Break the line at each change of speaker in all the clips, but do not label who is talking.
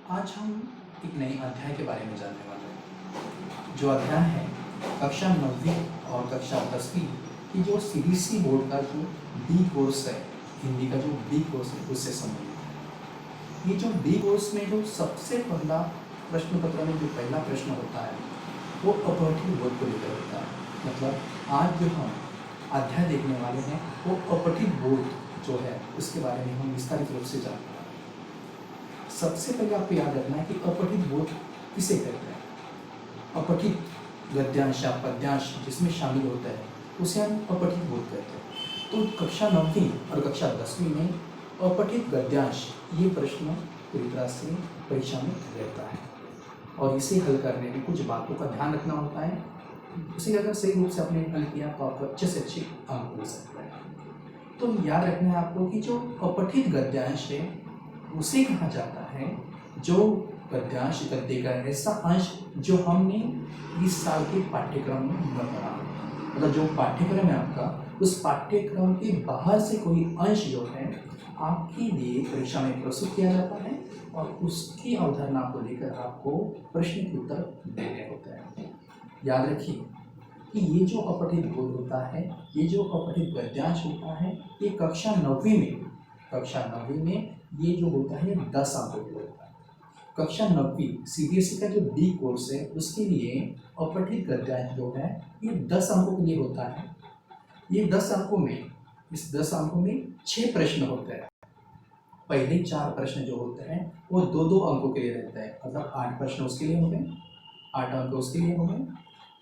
आज हम एक नए अध्याय के बारे में जानने वाले हैं। जो अध्याय है कक्षा 9वीं और कक्षा 10वीं की जो सीबीएसई बोर्ड का जो बी कोर्स है, हिंदी का जो बी कोर्स है उससे संबंधित है। ये जो बी कोर्स में जो सबसे पहला प्रश्न पत्र में जो पहला प्रश्न होता है वो अपठित बोध को लेकर होता है। मतलब आज जो हम अध्याय देखने वाले हैं वो अपठित बोध जो है उसके बारे में हम विस्तारित रूप से जानते हैं। सबसे पहले आपको याद रखना है कि अपठित बोध किसे कहते हैं। अपठित गद्यांश या पद्यांश जिसमें शामिल होता है उसे हम अपठित बोध कहते हैं। तो कक्षा 9वीं और कक्षा 10वीं में अपठित गद्यांश ये प्रश्न पूरी तरह से परीक्षा में रहता है और इसे हल करने में कुछ बातों का ध्यान रखना होता है। उसे अगर सही रूप से आपने हल किया तो आपको अच्छे से अच्छे अंक मिल सकता है। तो याद रखना है आपको कि जो अपठित गद्यांश है उसे कहा जाता है जो गद्यांश गद्य का ऐसा अंश जो हमने इस साल के पाठ्यक्रम में न पढ़ा। मतलब जो पाठ्यक्रम है आपका उस पाठ्यक्रम के बाहर से कोई अंश जो है आपके लिए परीक्षा में प्रस्तुत किया जाता है और उसकी अवधारणा को लेकर आपको प्रश्न के उत्तर देने होते हैं। याद रखिए कि ये जो अपठित बोध होता है, ये जो अपठित गद्यांश होता है, ये कक्षा 9वीं में ये जो होता है 10 अंकों के होता है। कक्षा 9वीं सीबीएसई का जो बी कोर्स है उसके लिए अपठित गद्यांश जो है ये 10 अंकों के लिए होता है। ये 10 अंकों में इस 10 अंकों में 6 प्रश्न होते हैं। पहले 4 प्रश्न जो होते हैं वो 2-2 अंकों के लिए रहते हैं। मतलब 8 प्रश्न उसके लिए हो गए, 8 अंक उसके लिए हो गए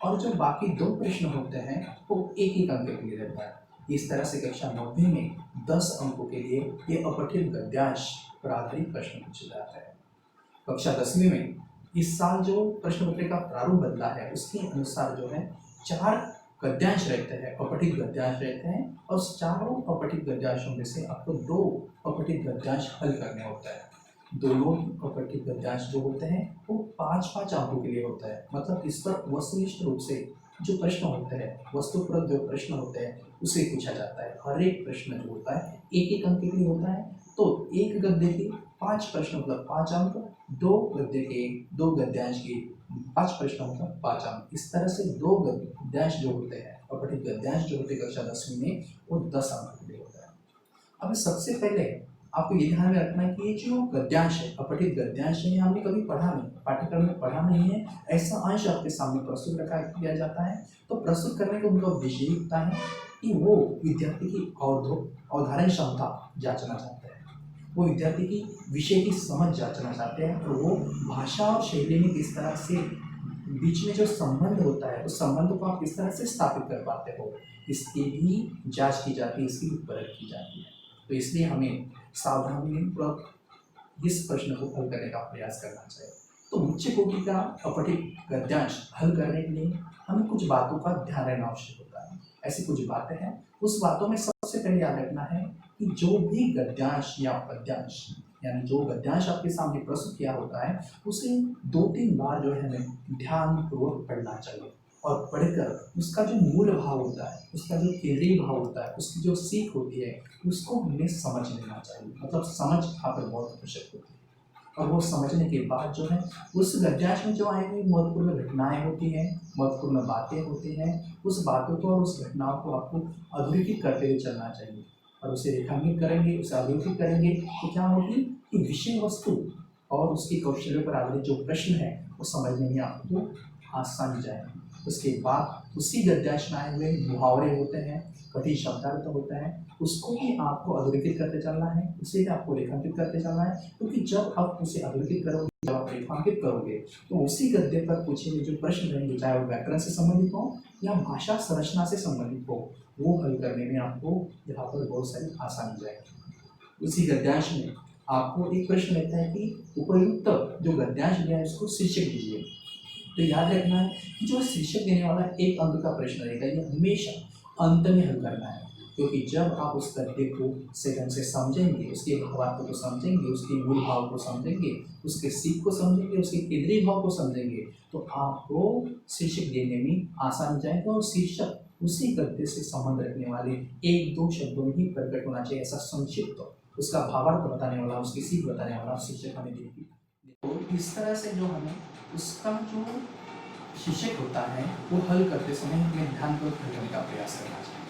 और जो बाकी 2 प्रश्न होते हैं वो 1-1 अंक के लिए रहता है। इस तरह से कक्षा 9वीं में 10 अंकों के लिए ये अपठित गद्यांश पर आधारित प्रश्न पूछे जाते हैं। कक्षा 10वीं में इस साल जो प्रश्न पत्र का प्रारूप बदला है उसके अनुसार जो है 4 गद्यांश रहते हैं, अपठित गद्यांश रहते हैं और उस चारों अपठित गद्यांशों में से आपको 2 अपठित गद्यांश हल करने होता है। दोनों अपठित गद्यांश जो होते हैं वो 5-5 अंकों के लिए होता है। मतलब इस पर वस्तुनिष्ठ रूप से जो प्रश्न होते हैं, वस्तुपरक जो प्रश्न होते हैं उसे पूछा जाता है। हर एक प्रश्न जो होता है 1-1 अंक के लिए होता है। तो एक गद्य के 5 प्रश्न मतलब 5 अंक, 2 गद्य के 2 गद्यांश के 5 प्रश्न मतलब 5 अंक। इस तरह से 2 गद्यांश जो होते हैं, अपठित गद्यांश जो होते हैं कक्षा 10वीं में वो 10 अंक के लिए होता है। अब सबसे पहले आपको ये ध्यान में रखना है कि ये जो गद्यांश है, अपठित गद्यांश है, हमने कभी पढ़ा नहीं, पाठ्यक्रम में पढ़ा नहीं है। ऐसा अंश आपके सामने प्रस्तुत रखा किया जाता है। तो प्रस्तुत करने का उनका उद्देश्य ये होता है कि वो विद्यार्थी की अवधारण क्षमता जांचना चाहते हैं, वो विद्यार्थी की विषय की समझ जांचना चाहते हैं और वो भाषा और शैली में किस तरह से बीच में जो संबंध होता है उस संबंध को आप किस तरह से स्थापित कर पाते हो इसकी भी जांच की जाती है, इसकी भी परख की जाती है। तो इसलिए हमें सावधानीपूर्वक इस प्रश्न को हल करने का प्रयास करना चाहिए। तो उच्च कोटि का अपठित गद्यांश हल करने के लिए हमें कुछ बातों का ध्यान रखना आवश्यक होता है। ऐसी कुछ बातें हैं, उस बातों में सबसे पहले याद रखना है कि जो भी गद्यांश या पद्यांश यानी जो गद्यांश आपके सामने प्रस्तुत किया होता है उसे 2-3 बार जो है हमें ध्यानपूर्वक पढ़ना चाहिए और पढ़कर उसका जो मूल भाव होता है, उसका जो केंद्रीय भाव होता है, उसकी जो सीख होती है उसको हमें समझ लेना चाहिए। मतलब समझ यहाँ पर बहुत आवश्यक होती है और वो समझने के बाद जो है उस गद्यांश में जो आई हुई महत्वपूर्ण घटनाएं होती हैं, महत्वपूर्ण बातें होती हैं, उस बातों को और उस घटनाओं को आपको अधोरेखित करते हुए चलना चाहिए और उसे रेखांकित करेंगे, उसे अधोरेखित करेंगे तो क्या होगी कि विषय वस्तु और उसके कौशल्यों पर आधारित जो प्रश्न है वो समझने में आपको आसानी जाएगी। उसके बाद उसी गद्यांश में आए हुए मुहावरे होते हैं, कठिन शब्दार्थ होता है, उसको भी आपको अधोरेखित करते चलना है, उसे भी आपको रेखांकित करते चलना है। क्योंकि जब आप उसे अधोरेखित करोगे, जब आप रेखांकित करोगे तो उसी गद्य पर पूछे हुए जो प्रश्न रहेंगे, चाहे वो व्याकरण से संबंधित हो या भाषा संरचना से संबंधित हो, वो हल करने में आपको यहाँ पर बहुत सारी आसानी जाएगी। उसी गद्यांश में आपको एक प्रश्न रहता है कि उपयुक्त जो गद्यांश दिया है उसको शीर्षक दीजिए। तो याद रखना है कि जो शीर्षक देने वाला 1 अंक का प्रश्न रहेगा ये हमेशा अंत में हल करना है। क्योंकि जब आप उस गद्य को सही ढंग से समझेंगे, उसके भावार्थ को समझेंगे, उसके मूल भाव को समझेंगे, उसके सीख को समझेंगे, उसके केंद्रीय भाव को समझेंगे तो आपको शीर्षक देने में आसान जाएगा और शीर्षक उसी गद्य से संबंध रखने वाले 1-2 शब्दों में ही प्रकट होना चाहिए। ऐसा संक्षिप्त उसका भावार्थ बताने वाला, उसकी सीख बताने वाला शीर्षक हमें देगी। तो इस तरह से जो हमें उसका जो शिक्षक होता है वो हल करते समय हमें ध्यानपूर्वक हल करने का प्रयास करना चाहिए।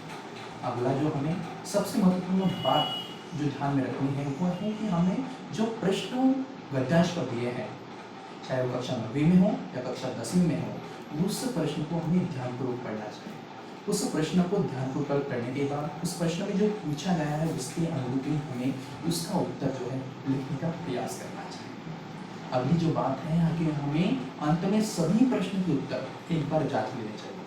अगला जो हमें सबसे महत्वपूर्ण बात जो ध्यान में रखनी है वो है कि हमें जो प्रश्न गद्यांश पर दिए हैं, चाहे वो कक्षा 9वीं में हो या कक्षा 10वीं में हो, उस प्रश्न को हमें ध्यानपूर्वक पढ़ना चाहिए। उस प्रश्न को ध्यानपूर्वक पढ़ने के बाद उस प्रश्न में जो पूछा गया है उसके अनुरूप ही हमें उसका उत्तर जो है लिखने का प्रयास करना चाहिए। अगली जो बात है आगे हमें अंत में सभी प्रश्न के उत्तर एक बार जांच लेने चाहिए,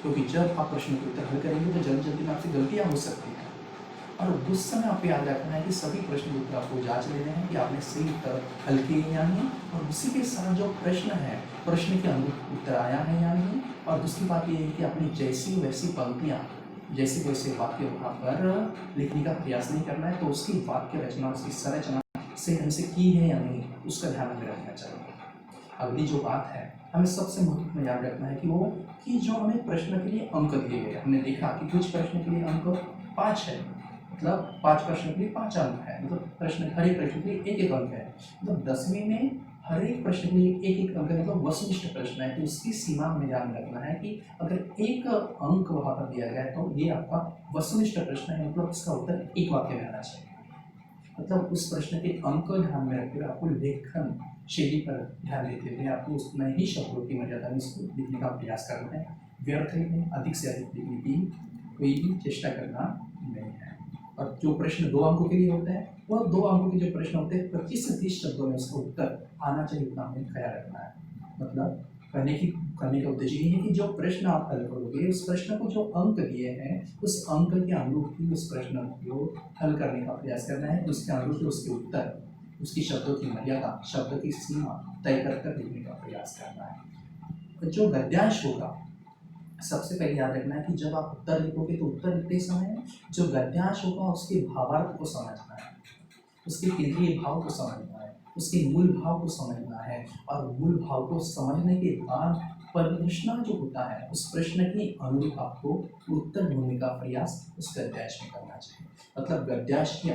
क्योंकि जब आप प्रश्न के उत्तर हल करेंगे तो जल्दी जल्दी में आपसे गलतियां हो सकती हैं, और उस समय आपको याद रखना है कि सभी प्रश्न के उत्तर आपको जांच लेने हैं कि आपने सही उत्तर हल किए या नहीं, और उसी के साथ जो प्रश्न है प्रश्न के अनुरूप उत्तर आया है या नहीं। और दूसरी बात यह है कि अपनी जैसी वैसी पंक्तियाँ जैसे वैसे वाक्य वहाँ पर लिखने का प्रयास नहीं करना है, तो उसकी वाक्य रचना उसकी संरचना सही ढंग से की है या नहीं उसका ध्यान हमें रखना चाहिए। अगली जो बात है हमें सबसे महत्वपूर्ण याद रखना है कि जो हमें प्रश्न के लिए अंक दिए गए, हमने देखा कि कुछ प्रश्न के लिए अंक 5 है, मतलब 5 प्रश्न के लिए 5 अंक है, मतलब प्रश्न हर एक प्रश्न के लिए एक एक अंक है, मतलब 10वीं में हर एक प्रश्न के लिए एक एक अंक है, मतलब वस्तुनिष्ठ प्रश्न है, तो उसकी सीमा में ध्यान रखना है कि अगर एक अंक वहाँ पर दिया गया है तो ये आपका वस्तुनिष्ठ प्रश्न है, मतलब इसका उत्तर एक वाक्य में आना चाहिए। मतलब उस प्रश्न के अंक ध्यान में रखकर आपको लेखन शैली पर ध्यान देते हुए आपको उसमें ही शब्दों की मर्यादा में इसको लिखने का प्रयास करना है। व्यर्थ में अधिक से अधिक लिखने की कोई भी चेष्टा करना नहीं है। और जो प्रश्न 2 अंकों के लिए होते हैं वह 2 अंकों के जो प्रश्न होते हैं 25 से 30 शब्दों में उसका उत्तर आना चाहिए, उतना हमें ख्याल रखना है। मतलब करने का उद्देश्य ये है कि जो प्रश्न आप हल करोगे उस प्रश्न को जो अंक दिए हैं उस अंक के अनुरूप ही उस प्रश्न को हल करने का प्रयास करना है, उसके अनुरूप ही उसके उत्तर, उसकी शब्दों की मर्यादा, शब्द की सीमा तय कर लिखने का प्रयास करना है। जो गद्यांश होगा सबसे पहले याद रखना है कि जब आप उत्तर लिखोगे तो उत्तर लिखते समय जो गद्यांश होगा उसके भावार्थ को समझना है, उसके केंद्रीय भाव को समझना है, उसके मूल भाव को समझना है, और मूल भाव को समझने के बाद प्रश्न जो होता है उस प्रश्न के अनुरूप आपको उत्तर ढूंढने का प्रयास उस गद्यांश में करना चाहिए। मतलब गद्यांश के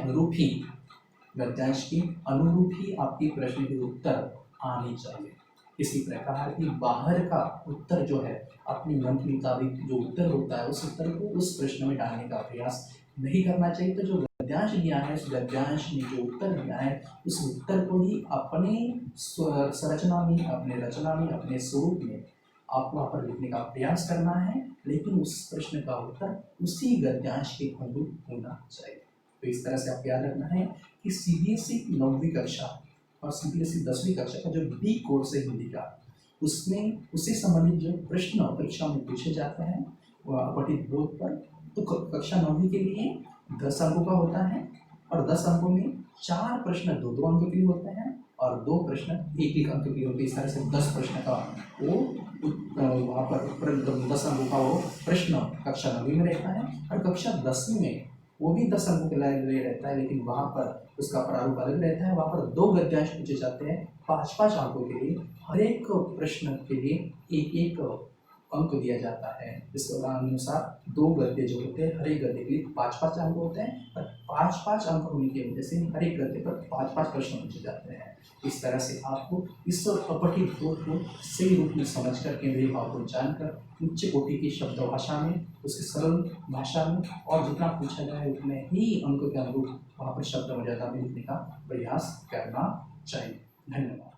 अनुरूप ही आपके प्रश्न के उत्तर आने चाहिए। किसी प्रकार की बाहर का उत्तर जो है अपनी मन के मुताबिक जो उत्तर होता है उस उत्तर को उस प्रश्न में डालने का प्रयास नहीं करना चाहिए। तो जो गद्यांश दिया है उस गद्यांश में जो उत्तर दिया है उस उत्तर को ही अपने संरचना में, अपने रचना में, अपने स्वरूप में आपको वहाँ पर लिखने का प्रयास करना है, लेकिन उस प्रश्न का उत्तर उसी गद्यांश के अनुरूप होना चाहिए। तो इस तरह से आप याद रखना है कि सीबीएसई 9वीं कक्षा और सीबीएसई 10वीं कक्षा का जो बी कोर्स है हिंदी का, उसमें उससे संबंधित जो प्रश्न परीक्षा में पूछे जाते हैं पठित बोर्ड पर, तो कक्षा 9वीं के लिए 10 अंकों का होता है, और 10 अंकों में 4 प्रश्न 2-2 अंकों के लिए होते हैं और 2 प्रश्न 1-1 अंक के लिए होते हैं। इस तरह से 10 प्रश्न का वो वहाँ पर 10 अंकों का वो प्रश्न कक्षा 9वीं में रहता है, और कक्षा 10वीं में वो भी 10 अंकों के लिए रहता है, लेकिन वहाँ पर उसका प्रारूप अलग रहता है। वहाँ पर 2 गद्यांश पूछे जाते हैं 5-5 अंकों के लिए, हर एक प्रश्न के लिए 1-1 अंक दिया जाता है। इस अनुसार 2 गद्य जो होते हैं हर एक गद्य के लिए 5-5 अंक होते हैं, और 5-5 अंक होने की वजह से हर एक गद्य पर 5-5 प्रश्न पूछे जाते हैं। इस तरह से आपको इस अपठित बोध को सही रूप में समझकर, केंद्रीय भाव को जानकर उच्च कोटि की शब्द भाषा में, उसके सरल भाषा में, और जितना पूछा जाए उतने ही अंक के अनुरूप वहाँ पर शब्द मर्यादा में लिखने का प्रयास करना चाहिए। धन्यवाद।